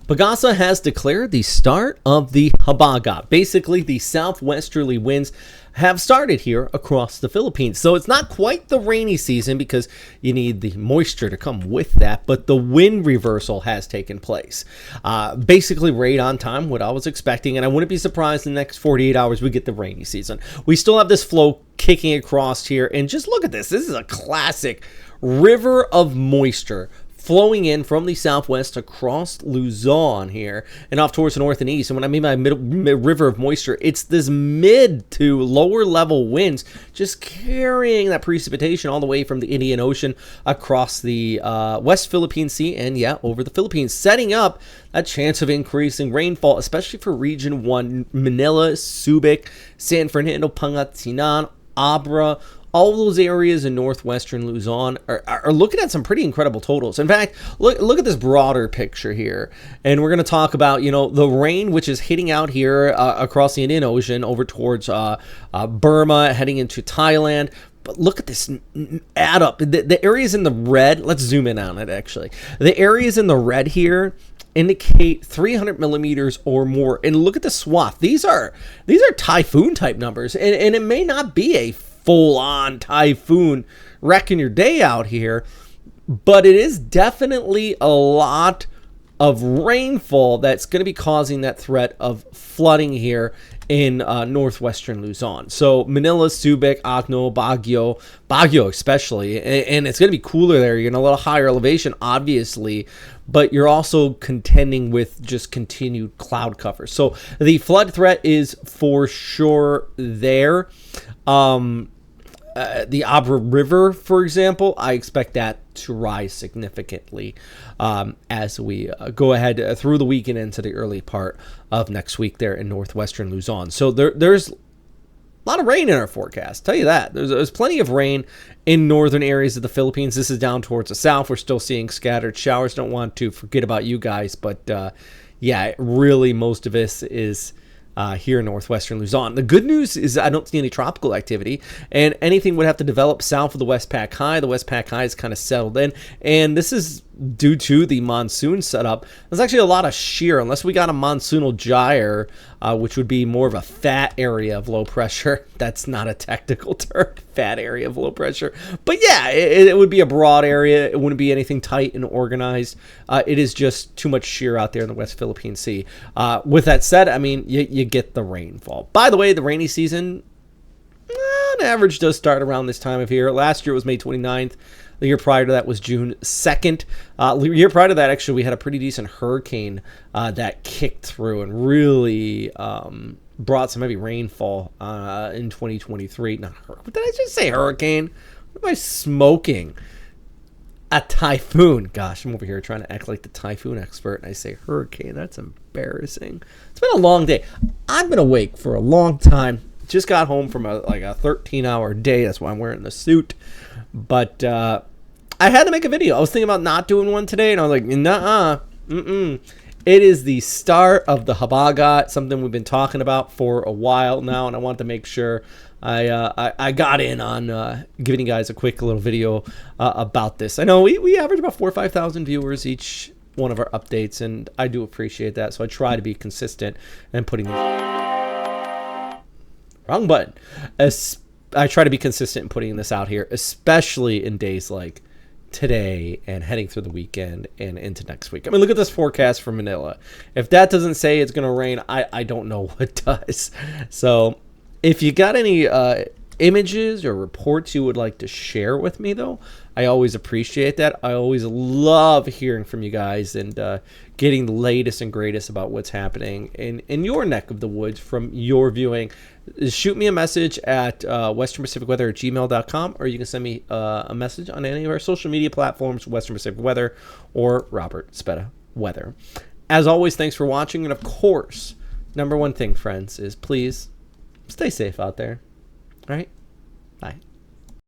Pagasa has declared the start of the Habagat. Basically, the southwesterly winds have started here across the Philippines. So it's not quite the rainy season because you need the moisture to come with that, but the wind reversal has taken place. Basically, right on time, what I was expecting, and I wouldn't be surprised in the next 48 hours we get the rainy season. We still have this flow kicking across here, and just look at this. This is a classic river of moisture flowing in from the southwest across Luzon here and off towards the north and east. And what I mean by river of moisture, it's this mid to lower level winds just carrying that precipitation all the way from the Indian Ocean across the West Philippine Sea and, yeah, over the Philippines, setting up a chance of increasing rainfall, especially for Region 1, Manila, Subic, San Fernando, Pangasinan, Abra. All of those areas in northwestern Luzon are looking at some pretty incredible totals. In fact, look at this broader picture here. And we're going to talk about, the rain which is hitting out here across the Indian Ocean over towards Burma, heading into Thailand. But look at this add up. The areas in the red, let's zoom in on it actually. The areas in the red here indicate 300 millimeters or more. And look at the swath. These are typhoon type numbers. And it may not be a full-on typhoon wrecking your day out here, but it is definitely a lot of rainfall that's going to be causing that threat of flooding here in northwestern Luzon. So Manila, Subic, Agno, Baguio especially, and it's going to be cooler there. You're in a little higher elevation, obviously, but you're also contending with just continued cloud cover. So the flood threat is for sure there. The Abra River, for example, I expect that to rise significantly as we go ahead through the weekend into the early part of next week there in northwestern Luzon. So there's a lot of rain in our forecast. Tell you that. There's plenty of rain in northern areas of the Philippines. This is down towards the south. We're still seeing scattered showers. Don't want to forget about you guys, but yeah, really most of this is here in northwestern Luzon. The good news is I don't see any tropical activity, and anything would have to develop south of the Westpac High. The Westpac High is kind of settled in, and this is due to the monsoon setup. There's actually a lot of shear, unless we got a monsoonal gyre, which would be more of a fat area of low pressure. That's not a technical term, fat area of low pressure. But yeah, it would be a broad area. It wouldn't be anything tight and organized. It is just too much shear out there in the West Philippine Sea. With that said, I mean, you get the rainfall. By the way, the rainy season, on average, does start around this time of year. Last year it was May 29th. The year prior to that was June 2nd. The year prior to that, actually, we had a pretty decent hurricane that kicked through and really brought some heavy rainfall in 2023. What did I just say, hurricane? What am I smoking? A typhoon. Gosh, I'm over here trying to act like the typhoon expert, and I say hurricane. That's embarrassing. It's been a long day. I've been awake for a long time. Just got home from a 13-hour day. That's why I'm wearing the suit. But I had to make a video. I was thinking about not doing one today, and I was like, nuh-uh. It is the start of the Habagat, something we've been talking about for a while now, and I wanted to make sure I got in on giving you guys a quick little video about this. I know we average about 4,000 or 5,000 viewers each one of our updates, and I do appreciate that, so I try to be consistent and putting... Wrong button. I try to be consistent in putting this out here, especially in days like today and heading through the weekend and into next week. I mean, look at this forecast for Manila. If that doesn't say it's going to rain, I don't know what does. So if you got any images or reports you would like to share with me, though, I always appreciate that. I always love hearing from you guys and getting the latest and greatest about what's happening in your neck of the woods from your viewing. Shoot me a message at westernpacificweather@gmail.com, or you can send me a message on any of our social media platforms, Western Pacific Weather or Robert Speta Weather. As always, thanks for watching, and of course, number one thing, friends, is please stay safe out there. All right? Bye.